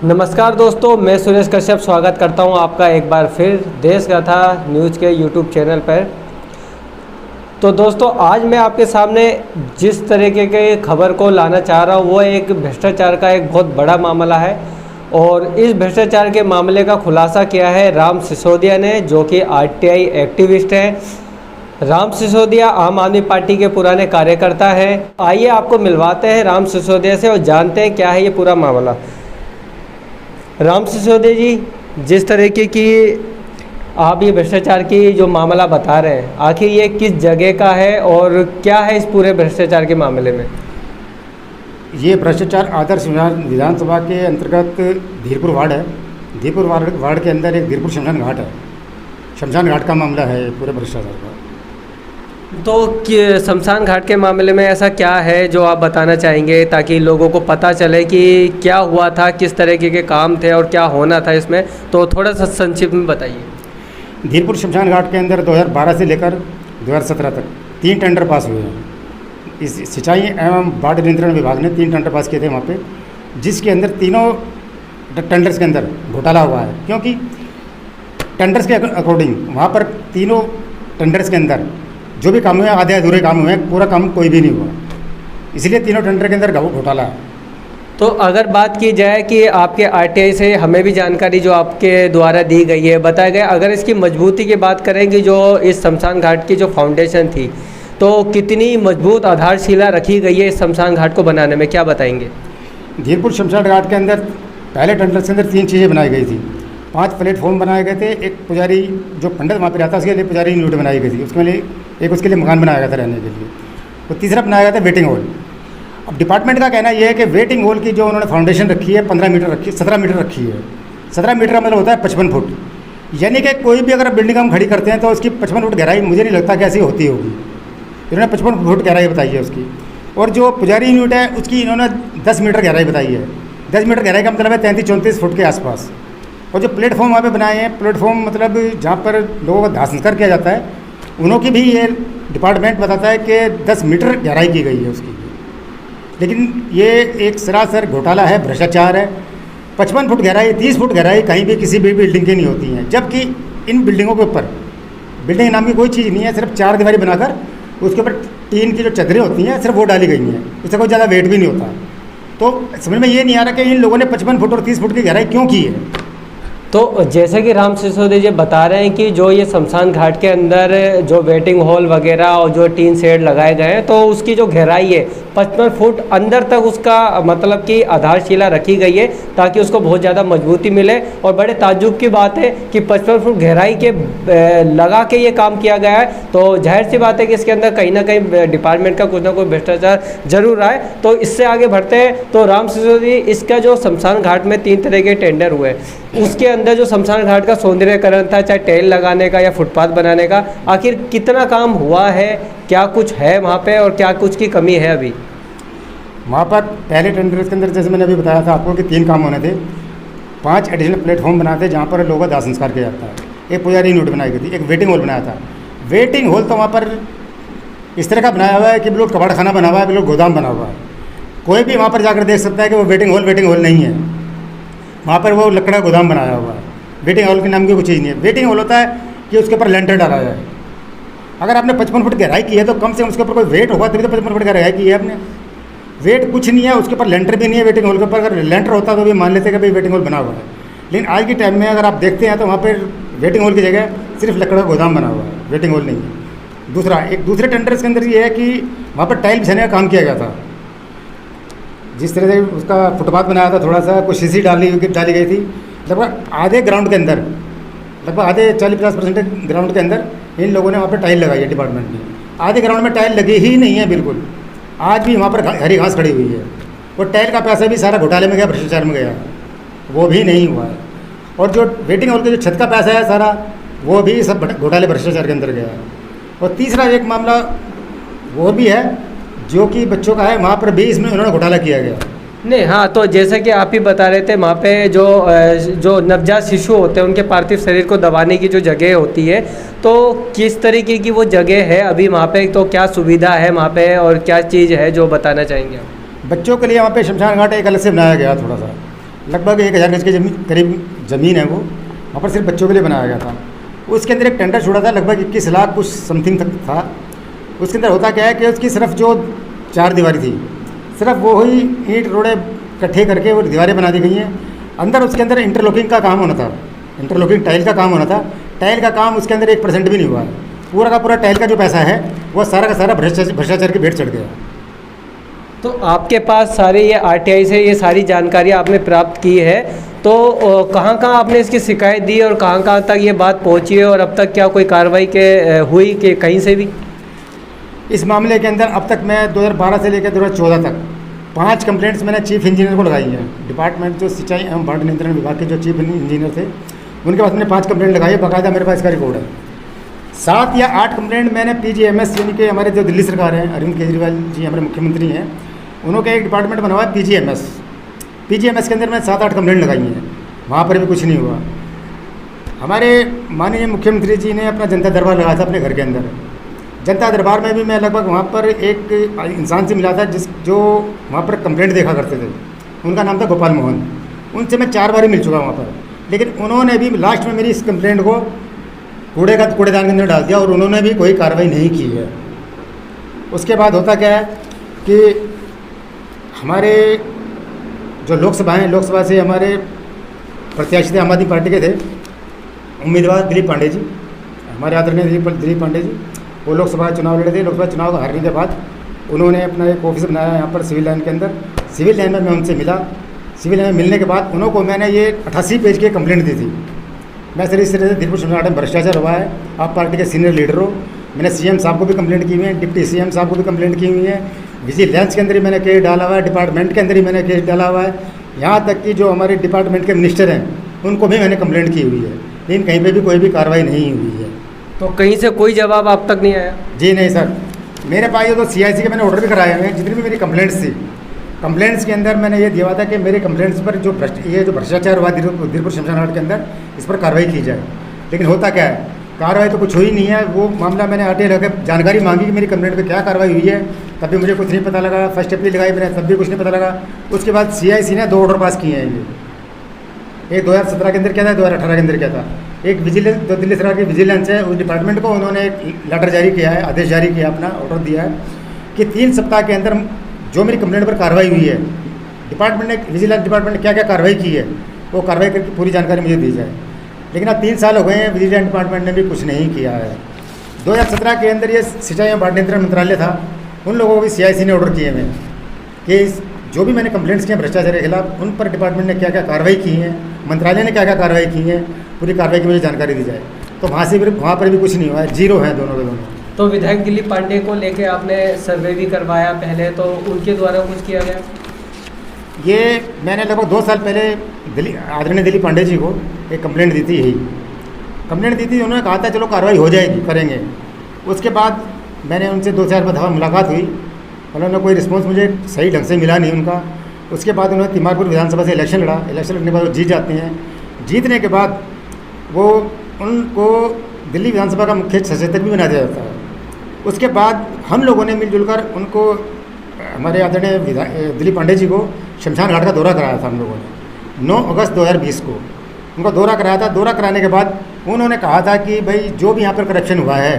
नमस्कार दोस्तों, मैं सुरेश कश्यप स्वागत करता हूं आपका एक बार फिर देश कथा न्यूज़ के यूट्यूब चैनल पर। तो दोस्तों, आज मैं आपके सामने जिस तरीके के खबर को लाना चाह रहा हूं वो एक भ्रष्टाचार का एक बहुत बड़ा मामला है। और इस भ्रष्टाचार के मामले का खुलासा किया है राम सिसोदिया ने, जो कि आरटीआई एक्टिविस्ट हैं। राम सिसोदिया आम आदमी पार्टी के पुराने कार्यकर्ता हैं। आइए आपको मिलवाते हैं राम सिसोदिया से और जानते हैं क्या है ये पूरा मामला। राम सिसोदिया जी, जिस तरीके की आप ये भ्रष्टाचार की जो मामला बता रहे हैं, आखिर ये किस जगह का है और क्या है इस पूरे भ्रष्टाचार के मामले में? ये भ्रष्टाचार आदर्श विधानसभा के अंतर्गत धीरपुर वार्ड है। धीरपुर वार्ड के अंदर एक धीरपुर शमशान घाट है। शमशान घाट का मामला है पूरे भ्रष्टाचार का। तो शमशान घाट के मामले में ऐसा क्या है जो आप बताना चाहेंगे ताकि लोगों को पता चले कि क्या हुआ था, किस तरीके के काम थे और क्या होना था इसमें? तो थोड़ा सा संक्षिप्त में बताइए। धीरपुर शमशान घाट के अंदर 2012 से लेकर 2017 तक 3 टेंडर पास हुए हैं। इस सिंचाई एवं बाढ़ नियंत्रण विभाग ने 3 टेंडर पास किए थे वहाँ पे, जिसके अंदर तीनों टेंडर्स के अंदर घोटाला हुआ है। क्योंकि टेंडर्स के अकॉर्डिंग वहाँ पर तीनों टेंडर्स के अंदर जो भी काम हुए आधे अधूरे काम हुए, पूरा काम कोई भी नहीं हुआ, इसलिए तीनों टेंडर के अंदर घोटाला है। तो अगर बात की जाए कि आपके आरटीआई से हमें भी जानकारी जो आपके द्वारा दी गई है, बताया गया, अगर इसकी मजबूती की बात करें कि जो इस शमशान घाट की जो फाउंडेशन थी, तो कितनी मजबूत आधारशिला रखी गई है इस शमशान घाट को बनाने में, क्या बताएंगे? धीरपुर शमशान घाट के अंदर पहले टेंडर के अंदर 3 चीज़ें बनाई गई थी। 5 प्लेटफॉर्म बनाए गए थे। एक पुजारी जो पंडित वहाँ पर रहता है उसके लिए पुजारी यूनिट बनाई गई थी। उसके लिए उसके लिए मकान बनाया गया था रहने के लिए। तो तीसरा बनाया गया था वेटिंग हॉल। अब डिपार्टमेंट का कहना यह है कि वेटिंग हॉल की जो उन्होंने फाउंडेशन रखी है 15 मीटर रखी, 17 मीटर रखी है। 17 मीटर का मतलब होता है 55 फुट। यानी कि कोई भी अगर बिल्डिंग हम खड़ी करते हैं तो उसकी 55 फुट गहराई मुझे नहीं लगता कि ऐसी होती होगी। इन्होंने 55 फुट गहराई बताई है उसकी। और जो पुजारी यूनिट है उसकी इन्होंने 10 मीटर गहराई बताई है। 10 मीटर गहराई का मतलब है 33-34 फुट के आसपास। और जो प्लेटफॉर्म वहाँ पे बनाए हैं, प्लेटफॉर्म मतलब जहाँ पर लोगों का दाह संस्कार किया जाता है, उन्हों की भी ये डिपार्टमेंट बताता है कि 10 मीटर गहराई की गई है उसकी। लेकिन ये एक सरासर घोटाला है, भ्रष्टाचार है। 55 फुट गहराई, 30 फुट गहराई कहीं भी किसी भी बिल्डिंग की नहीं होती हैं। जबकि इन बिल्डिंगों के ऊपर बिल्डिंग नाम की कोई चीज़ नहीं है, सिर्फ 4 दीवारी बनाकर उसके ऊपर टीन की जो चदरें होती हैं सिर्फ वो डाली गई हैं। इससे कोई ज़्यादा वेट भी नहीं होता। तो समझ में ये नहीं आ रहा कि इन लोगों ने 55 फुट और 30 फुट की गहराई क्यों की है। तो जैसे कि राम सिसोदिया जी बता रहे हैं कि जो ये शमशान घाट के अंदर जो वेटिंग हॉल वगैरह और जो टीन शेड लगाए गए हैं, तो उसकी जो गहराई है 55 फुट अंदर तक उसका मतलब कि आधारशिला रखी गई है ताकि उसको बहुत ज़्यादा मजबूती मिले। और बड़े ताज्जुब की बात है कि 55 फुट गहराई के लगा के ये काम किया गया है। तो जाहिर सी बात है कि इसके अंदर कहीं ना कहीं डिपार्टमेंट का कुछ ना कुछ भ्रष्टाचार जरूर रहा है। तो इससे आगे बढ़ते हैं। तो राम सिसोदिया, इसका जो शमशान घाट में 3 तरह के टेंडर हुए, उसके अंदर जो शमशान घाट का सौंदर्यकरण था, चाहे टाइल लगाने का या फुटपाथ बनाने का, आखिर कितना काम हुआ है, क्या कुछ है वहाँ पे और क्या कुछ की कमी है अभी? वहाँ पर पहले टेंडर के अंदर जैसे मैंने अभी बताया था आपको कि 3 काम होने थे। 5 एडिशनल प्लेटफॉर्म बनाए थे जहाँ पर लोगों का दाह संस्कार किया जाता है। एक पुजारी यूनिट बनाई गई थी। एक वेटिंग हॉल बनाया था। वेटिंग हॉल तो वहाँ पर इस तरह का बनाया हुआ है कि बिल्कुल कबाड़ खाना बना हुआ है, बिल्कुल गोदाम बना हुआ है। कोई भी वहाँ पर जाकर देख सकता है कि वो वेटिंग हॉल नहीं है। वहाँ पर वो लकड़ा गोदाम बनाया हुआ है। वेटिंग हॉल के नाम की कोई चीज़ नहीं है। वेटिंग हॉल होता है कि उसके ऊपर लेंटर डाला जाए। अगर आपने 55 फुट गहराई की है तो कम से कम उसके ऊपर कोई वेट होगा तभी तो 55 फुट गहराई की है आपने। वेट कुछ नहीं है, उसके ऊपर लेंटर भी नहीं है। वेटिंग हॉल के ऊपर अगर लेंटर होता तो भी मान लेते कि भाई वेटिंग हॉल बना हुआ है। लेकिन आज के टाइम में अगर आप देखते हैं तो वहाँ पर वेटिंग हॉल की जगह सिर्फ लकड़ा गोदाम बना हुआ है, वेटिंग हॉल नहीं है। दूसरा, एक दूसरे टेंडर के अंदर ये है कि वहाँ पर टाइल बिछाने का काम किया गया था। जिस तरह से उसका फुटपाथ बनाया था, थोड़ा सा कुछ सीसी डाली गई थी। लगभग आधे ग्राउंड के अंदर, लगभग आधे 40-50% ग्राउंड के अंदर इन लोगों ने वहाँ पर टाइल लगाई है डिपार्टमेंट ने। आधे ग्राउंड में टाइल लगी ही नहीं है बिल्कुल। आज भी वहाँ पर हरी घास खड़ी हुई है। वो टाइल का पैसा भी सारा घोटाले में गया, भ्रष्टाचार में गया, वो भी नहीं हुआ है। और जो वेटिंग हॉल के जो छत का पैसा है सारा, वो भी सब घोटाले भ्रष्टाचार के अंदर गया है। और तीसरा एक मामला वो भी है जो कि बच्चों का है, वहाँ पर भी इसमें उन्होंने घोटाला किया गया। नहीं, हाँ, तो जैसा कि आप ही बता रहे थे, वहाँ पे जो नवजात शिशु होते हैं उनके पार्थिव शरीर को दबाने की जो जगह होती है, तो किस तरीके की वो जगह है अभी वहाँ पे? तो क्या सुविधा है वहाँ पे और क्या चीज़ है जो बताना चाहेंगे आप? बच्चों के लिए वहाँ पे शमशान घाट एक अलग से बनाया गया थोड़ा सा। लगभग 1000 गज की जमीन करीब ज़मीन है वो, वहाँ पर सिर्फ बच्चों के लिए बनाया गया था। उसके अंदर एक टेंडर छोड़ा था लगभग 21 लाख कुछ समथिंग तक था। उसके अंदर होता क्या है कि उसकी सिर्फ जो 4 दीवारी थी, सिर्फ वो ही ईंट रोड़े इकट्ठे करके वो दीवारें बना दी गई हैं। अंदर उसके अंदर इंटरलॉकिंग का काम होना था, इंटरलॉकिंग टाइल का काम होना था। टाइल का काम उसके अंदर 1% भी नहीं हुआ है। पूरा का पूरा टाइल का जो पैसा है वो सारा का सारा भ्रष्टाचार की भेंट चढ़ गया। तो आपके पास सारे ये आरटीआई से ये सारी जानकारी आपने प्राप्त की है, तो कहाँ कहाँ आपने इसकी शिकायत दी और कहाँ कहाँ तक ये बात पहुँची है, और अब तक क्या कोई कार्रवाई हुई कि कहीं से भी? इस मामले के अंदर अब तक मैं 2012 से लेकर 2014 तक 5 कंप्लेंट्स मैंने चीफ इंजीनियर को लगाई हैं। डिपार्टमेंट जो सिंचाई एवं बाढ़ नियंत्रण विभाग के जो चीफ इंजीनियर थे उनके पास मैंने 5 कंप्लेंट लगाई है, बाकायदा मेरे पास इसका रिकॉर्ड है। 7 या 8 कंप्लेंट मैंने PGMS यानी कि हमारे जो दिल्ली सरकार है, अरविंद केजरीवाल जी हमारे मुख्यमंत्री हैं, उन्होंने एक डिपार्टमेंट बना हुआ है PGMS के अंदर मैंने 7-8 कंप्लेंट लगाई हैं, वहाँ पर भी कुछ नहीं हुआ। हमारे माननीय मुख्यमंत्री जी ने अपना जनता दरबार लगाया था अपने घर के अंदर। जनता दरबार में भी मैं लगभग वहाँ पर एक इंसान से मिला था जो वहाँ पर कंप्लेंट देखा करते थे, उनका नाम था गोपाल मोहन। उनसे मैं 4 बार ही मिल चुका वहाँ पर, लेकिन उन्होंने भी लास्ट में मेरी इस कंप्लेंट को कूड़ेदान के अंदर डाल दिया और उन्होंने भी कोई कार्रवाई नहीं की है। उसके बाद होता क्या है कि हमारे जो लोकसभा से हमारे प्रत्याशी थे, आम आदमी पार्टी के थे उम्मीदवार दिलीप पांडे जी, हमारे आदरणीय दिलीप पांडे जी, वो लोकसभा चुनाव लड़े थे। लोकसभा चुनाव को हारने के बाद उन्होंने अपना एक ऑफिस बनाया यहाँ पर सिविल लाइन के अंदर। सिविल लाइन में मैं उनसे मिला। सिविल लाइन में मिलने के बाद उनको मैंने ये 88 पेज की कंप्लेंट दी थी। मैं सर इस तरह से धीरपुर शमशान घाट में भ्रष्टाचार हुआ है, आप पार्टी के सीनियर लीडर हो। मैंने CM साहब को भी कंप्लेंट की हुई है, डिप्टी CM साहब को भी कंप्लेंट की हुई है, विजिलेंस के अंदर ही मैंने केस डाला हुआ है, डिपार्टमेंट के अंदर ही मैंने केस डाला हुआ है, यहाँ तक कि जो हमारे डिपार्टमेंट के मिनिस्टर हैं उनको भी मैंने कंप्लेंट की हुई है, लेकिन कहीं पर भी कोई भी कार्रवाई नहीं हुई है। तो कहीं से कोई जवाब आप तक नहीं आया? जी नहीं सर, मेरे पास ये तो CIC के मैंने ऑर्डर भी कराए हुए हैं। जितनी भी मेरी कंप्लेंट्स थी, कंप्लेंट्स के अंदर मैंने ये दिया था कि मेरे कंप्लेंट्स पर जो भ्रष्टाचार हुआ धीरपुर शमशान घाट के अंदर, इस पर कार्रवाई की जाए। लेकिन होता क्या है, कार्रवाई तो कुछ हुई नहीं है। वो मामला मैंने RTI लगा के जानकारी मांगी कि मेरी कंप्लेंट पे क्या कार्रवाई हुई है, तब भी मुझे कुछ नहीं पता लगा। फर्स्ट अपील लगाई मैंने, तब भी कुछ नहीं पता लगा। उसके बाद CIC ने 2 ऑर्डर पास किए हैं। ये एक 2017 के अंदर क्या था, 2018 के अंदर क्या था। एक विजिलेंस, जो दिल्ली सरकार की विजिलेंस है, उस डिपार्टमेंट को उन्होंने एक लेटर जारी किया है, आदेश जारी किया, अपना ऑर्डर दिया है कि 3 सप्ताह के अंदर जो मेरी कंप्लेंट पर कार्रवाई हुई है, डिपार्टमेंट ने, विजिलेंस डिपार्टमेंट ने क्या क्या कार्रवाई की है, वो कार्रवाई करके पूरी जानकारी मुझे दी जाए। लेकिन अब 3 साल हो गए हैं, विजिलेंस डिपार्टमेंट ने भी कुछ नहीं किया है। 2017 के अंदर ये सिंचाई एवं बाढ़ नियंत्रण मंत्रालय था, उन लोगों को भी CIC ने ऑर्डर किए हैं कि जो भी मैंने कंप्लेंट्स किए भ्रष्टाचार के खिलाफ, उन पर डिपार्टमेंट ने क्या क्या कार्रवाई की है, मंत्रालय ने क्या क्या कार्रवाई की है, पूरी कार्रवाई की मुझे जानकारी दी जाए। तो वहाँ पर भी कुछ नहीं हुआ है, 0 है दोनों के दोनों। तो विधायक दिलीप पांडे को लेके आपने सर्वे भी करवाया पहले, तो उनके द्वारा कुछ किया गया? ये मैंने लगभग 2 साल पहले आदरणीय दिलीप पांडे जी को एक कंप्लेंट दी थी, यही कंप्लेंट दी थी। उन्होंने कहा था चलो कार्रवाई हो जाएगी, करेंगे। उसके बाद मैंने उनसे 2-4 दफ़ा मुलाकात हुई, उन्होंने कोई रिस्पॉन्स मुझे सही ढंग से मिला नहीं उनका। उसके बाद उन्होंने तिमारपुर विधानसभा से इलेक्शन लड़ा। इलेक्शन लड़ने के बाद वो जीत जाते हैं। जीतने के बाद वो उनको दिल्ली विधानसभा का मुख्य सचेतक भी बना दिया जाता है। उसके बाद हम लोगों ने मिलजुल कर उनको, हमारे आदरणीय दिलीप पांडे जी को शमशान घाट का दौरा कराया था हम लोगों ने 9 अगस्त 2020 को उनका दौरा कराया था। दौरा कराने के बाद उन्होंने कहा था कि भाई जो भी यहाँ पर करप्शन हुआ है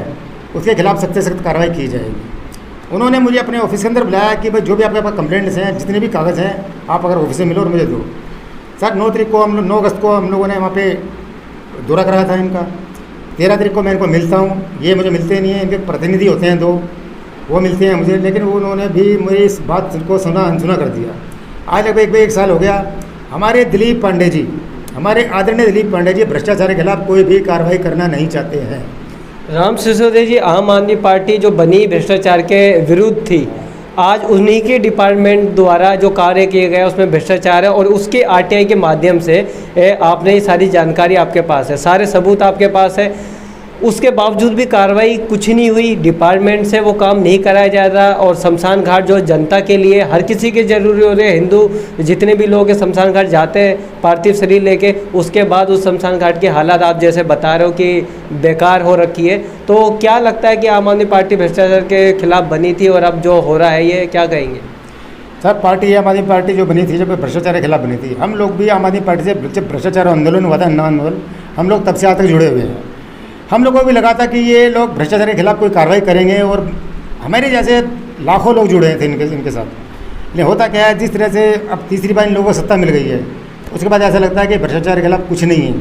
उसके खिलाफ सख्त से सख्त कार्रवाई की जाएगी। उन्होंने मुझे अपने ऑफिस के अंदर बुलाया कि भाई जो भी आपके पास कंप्लेंट्स हैं, जितने भी कागज़ हैं, आप अगर ऑफिस में मिलो और मुझे दो। सर 9 अगस्त को हम लोगों ने वहाँ पे दौरा कराया था इनका। 13 तारीख को मैं इनको मिलता हूँ, ये मुझे मिलते नहीं हैं। इनके प्रतिनिधि होते हैं 2, वो मिलते हैं मुझे, लेकिन उन्होंने भी मेरी इस बात को अनसुना कर दिया। आज लगभग 1 साल हो गया। हमारे दिलीप पांडे जी, हमारे आदरणीय दिलीप पांडे जी भ्रष्टाचार के खिलाफ कोई भी कार्रवाई करना नहीं चाहते हैं। राम सिसोदिया जी, आम आदमी पार्टी जो बनी भ्रष्टाचार के विरुद्ध थी, आज उन्हीं के डिपार्टमेंट द्वारा जो कार्य किए गए उसमें भ्रष्टाचार है और उसके RTI के माध्यम से आपने ये सारी जानकारी आपके पास है, सारे सबूत आपके पास है। उसके बावजूद भी कार्रवाई कुछ नहीं हुई, डिपार्टमेंट से वो काम नहीं कराया जा रहा। और शमशान घाट जो जनता के लिए हर किसी के ज़रूरी हो रहे हैं, हिंदू जितने भी लोग शमशान घाट जाते हैं पार्थिव शरीर लेके, उसके बाद उस शमशान घाट की हालत आप जैसे बता रहे हो कि बेकार हो रखी है। तो क्या लगता है कि आम आदमी पार्टी भ्रष्टाचार के खिलाफ बनी थी और अब जो हो रहा है ये क्या कहेंगे? सर पार्टी आम आदमी पार्टी जो बनी थी, जब भ्रष्टाचार के खिलाफ बनी थी, हम लोग भी आम आदमी पार्टी से जब भ्रष्टाचार आंदोलन हुआ था, अन्ना आंदोलन, हम लोग तब से आज तक जुड़े हुए हैं। हम लोगों को भी लगा था कि ये लोग भ्रष्टाचार के खिलाफ कोई कार्रवाई करेंगे, और हमारे जैसे लाखों लोग जुड़े थे इनके साथ। लेकिन होता क्या है, जिस तरह से अब तीसरी बार इन लोगों को सत्ता मिल गई है, उसके बाद ऐसा लगता है कि भ्रष्टाचार के खिलाफ कुछ नहीं है।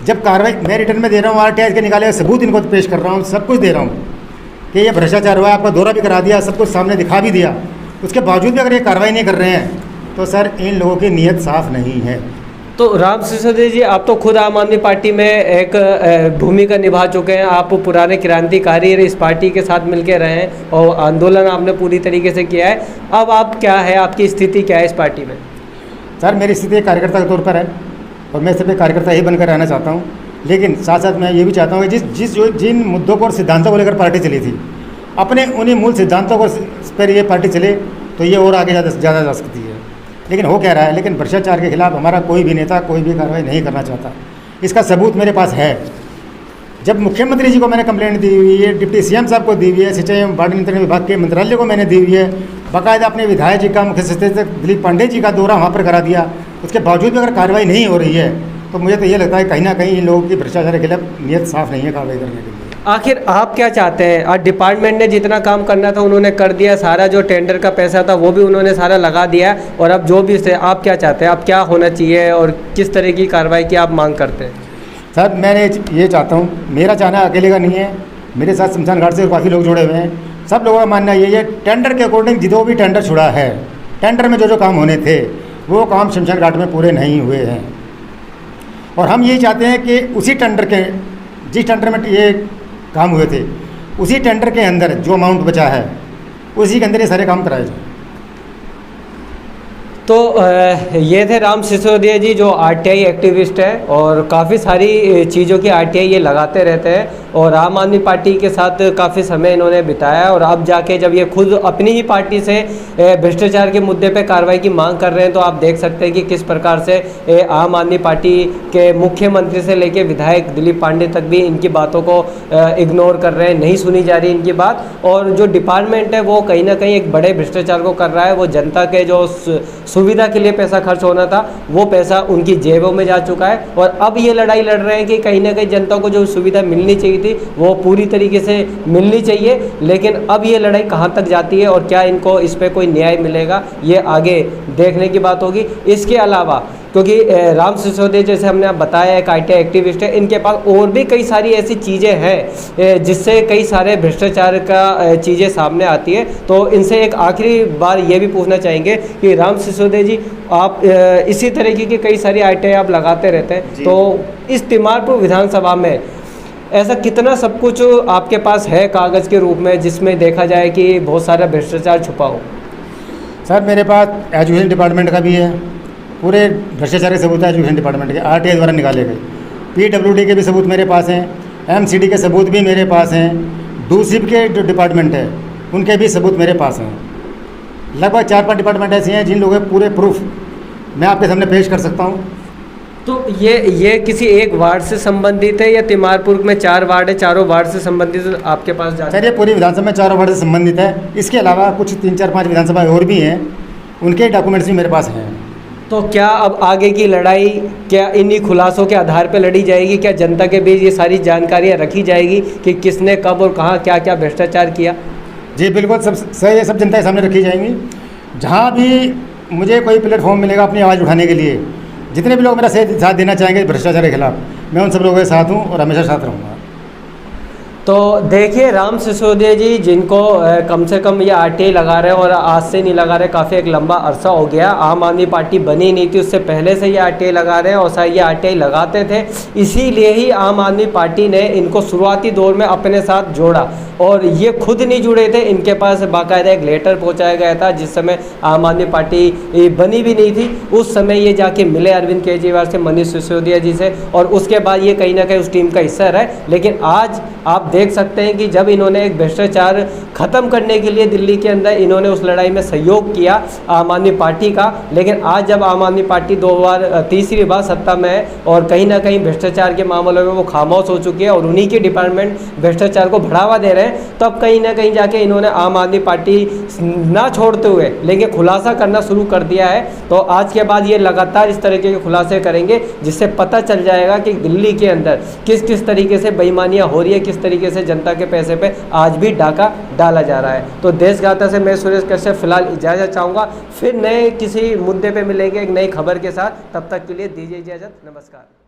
जब कार्रवाई मैं रिटर्न में दे रहा हूँ, RTI के निकाले सबूत इनको पेश कर रहा हूँ, सब कुछ दे रहा हूँ कि ये भ्रष्टाचार हुआ है, आपका दौरा भी करा दिया, सब कुछ सामने दिखा भी दिया, उसके बावजूद भी अगर ये कार्रवाई नहीं कर रहे हैं तो सर इन लोगों की नीयत साफ नहीं है। तो राम सिसोदिया जी, आप तो खुद आम आदमी पार्टी में एक भूमिका निभा चुके हैं। आप पुराने क्रांतिकारी इस पार्टी के साथ मिलकर रहे हैं और आंदोलन आपने पूरी तरीके से किया है। अब आप क्या है, आपकी स्थिति क्या है इस पार्टी में? सर मेरी स्थिति एक कार्यकर्ता के तौर पर है, और मैं सिर्फ एक कार्यकर्ता ही बनकर रहना चाहता हूँ। लेकिन साथ साथ मैं ये भी चाहता हूँ कि जिन मुद्दों को और सिद्धांतों को लेकर पार्टी चली थी, अपने उन्हीं मूल सिद्धांतों को पर ये पार्टी चले तो ये और आगे ज़्यादा जा सकती है। लेकिन हो क्या रहा है, लेकिन भ्रष्टाचार के खिलाफ हमारा कोई भी नेता कोई भी कार्रवाई नहीं करना चाहता। इसका सबूत मेरे पास है। जब मुख्यमंत्री जी को मैंने कंप्लेंट दी हुई है, डिप्टी CM साहब को दी हुई है, सिंचाई एवं बाढ़ नियंत्रण विभाग के मंत्रालय को मैंने दी हुई है, बाकायदा अपने विधायक जी का, मुख्य सचेतक दिलीप पांडे जी का दौरा वहाँ पर करा दिया, उसके बावजूद भी अगर कार्रवाई नहीं हो रही है तो मुझे तो ये लगता है कहीं ना कहीं इन लोगों की भ्रष्टाचार के खिलाफ नीयत साफ नहीं है कार्रवाई करने के लिए। आखिर आप क्या चाहते हैं? आज डिपार्टमेंट ने जितना काम करना था उन्होंने कर दिया, सारा जो टेंडर का पैसा था वो भी उन्होंने सारा लगा दिया, और अब जो भी आप क्या चाहते हैं, अब क्या होना चाहिए और किस तरह की कार्रवाई की आप मांग करते हैं? सर मैंने ये चाहता हूँ, मेरा चाहना अकेले का नहीं है, मेरे साथ शमशान घाट से काफ़ी लोग जुड़े हुए हैं। सब लोगों का मानना यही है, टेंडर के अकॉर्डिंग जो भी टेंडर छुड़ा है, टेंडर में जो काम होने थे वो काम शमशान घाट में पूरे नहीं हुए हैं। और हम यही चाहते हैं कि उसी टेंडर के, जिस टेंडर में ये काम हुए थे, उसी टेंडर के अंदर जो अमाउंट बचा है उसी के अंदर ये सारे काम कराए जाए। तो ये थे राम सिसोदिया जी, जो RTI एक्टिविस्ट है और काफ़ी सारी चीज़ों की RTI ये लगाते रहते हैं, और आम आदमी पार्टी के साथ काफ़ी समय इन्होंने बिताया, और अब जाके जब ये खुद अपनी ही पार्टी से भ्रष्टाचार के मुद्दे पे कार्रवाई की मांग कर रहे हैं, तो आप देख सकते हैं कि किस प्रकार से आम आदमी पार्टी के मुख्यमंत्री से लेके विधायक दिलीप पांडे तक भी इनकी बातों को इग्नोर कर रहे हैं, नहीं सुनी जा रही इनकी बात। और जो डिपार्टमेंट है वो कहीं ना कहीं एक बड़े भ्रष्टाचार को कर रहा है। वो जनता के जो सुविधा के लिए पैसा खर्च होना था वो पैसा उनकी जेबों में जा चुका है, और अब ये लड़ाई लड़ रहे हैं कि कहीं ना कहीं जनता को जो सुविधा मिलनी चाहिए थी वो पूरी तरीके से मिलनी चाहिए। लेकिन अब ये लड़ाई कहाँ तक जाती है और क्या इनको इस पर कोई न्याय मिलेगा, ये आगे देखने की बात होगी। इसके अलावा क्योंकि राम सिसोदिया जैसे हमने आप बताया एक RTI एक्टिविस्ट है, इनके पास और भी कई सारी ऐसी चीज़ें हैं जिससे कई सारे भ्रष्टाचार का चीज़ें सामने आती है। तो इनसे एक आखिरी बार ये भी पूछना चाहेंगे कि राम सिसोदिया जी, आप इसी तरीके की कई सारी RTI आप लगाते रहते हैं, तो इस तिमारपुर विधानसभा में ऐसा कितना सब कुछ आपके पास है कागज़ के रूप में जिसमें देखा जाए कि बहुत सारा भ्रष्टाचार छुपा हो? सर मेरे पास एजुकेशन डिपार्टमेंट का भी है, पूरे भ्रष्टाचार के सबूत है एजुकेशन डिपार्टमेंट के, RTI द्वारा निकाले गए। PWD के भी सबूत मेरे पास हैं, MCD के सबूत भी मेरे पास हैं, दूसरी के जो डिपार्टमेंट है उनके भी सबूत मेरे पास हैं। लगभग 4-5 डिपार्टमेंट ऐसे हैं जिन लोगों के पूरे प्रूफ मैं आपके सामने पेश कर सकता हूँ। तो ये किसी एक वार्ड से संबंधित है या तिमारपुर में 4 वार्ड है, चारों वार्ड से संबंधित आपके पास जाते हैं? सर ये पूरी विधानसभा में 4 वार्ड से संबंधित है। इसके अलावा कुछ 3-4-5 विधानसभा और भी हैं, उनके डॉक्यूमेंट्स भी मेरे पास हैं। तो क्या अब आगे की लड़ाई क्या इन्हीं खुलासों के आधार पर लड़ी जाएगी? क्या जनता के बीच ये सारी जानकारियाँ रखी जाएगी कि किसने कब और कहाँ क्या क्या भ्रष्टाचार किया? जी बिल्कुल, सब सही, ये सब जनता के सामने रखी जाएंगी। जहाँ भी मुझे कोई प्लेटफॉर्म मिलेगा अपनी आवाज़ उठाने के लिए, जितने भी लोग मेरा साथ देना चाहेंगे भ्रष्टाचार के खिलाफ, मैं उन सब लोगों के साथ हूँ और हमेशा साथ रहूँगा। तो देखिए राम सिसोदिया जी, जिनको कम से कम ये RTI लगा रहे हैं, और आज से नहीं लगा रहे, काफ़ी एक लंबा अरसा हो गया, आम आदमी पार्टी बनी नहीं थी उससे पहले से ये RTI लगा रहे हैं, और शायद ये RTI लगाते थे, इसीलिए ही आम आदमी पार्टी ने इनको शुरुआती दौर में अपने साथ जोड़ा, और ये खुद नहीं जुड़े थे, इनके पास बाकायदा एक लेटर पहुंचाया गया था जिस समय आम आदमी पार्टी बनी भी नहीं थी। उस समय ये जाके मिले अरविंद केजरीवाल से, मनीष सिसोदिया जी से, और उसके बाद ये कहीं ना कहीं उस टीम का हिस्सा रहे। लेकिन आज आप देख सकते हैं कि जब इन्होंने एक भ्रष्टाचार ख़त्म करने के लिए दिल्ली के अंदर इन्होंने उस लड़ाई में सहयोग किया आम आदमी पार्टी का, लेकिन आज जब आम आदमी पार्टी 2 बार तीसरी बार सत्ता में है और कहीं ना कहीं भ्रष्टाचार के मामलों में वो खामोश हो चुकी है, और उन्हीं के डिपार्टमेंट भ्रष्टाचार को बढ़ावा दे रहे हैं, हैं, तब कहीं ना कहीं जाके इन्होंने आम आदमी पार्टी ना छोड़ते हुए लेकिन खुलासा करना शुरू कर दिया है। तो आज के बाद ये लगातार इस तरीके के खुलासे करेंगे, जिससे पता चल जाएगा कि दिल्ली के अंदर किस किस तरीके से बेईमानियां हो रही है, किस तरीके से जनता के पैसे पे आज भी डाका डाला जा रहा है। तो देशगाथा से मैं सुरेश कश्यप फिलहाल इजाज़त चाहूँगा, फिर नए किसी मुद्दे पे मिलेंगे एक नई खबर के साथ। तब तक के लिए दीजिए इजाज़त, नमस्कार।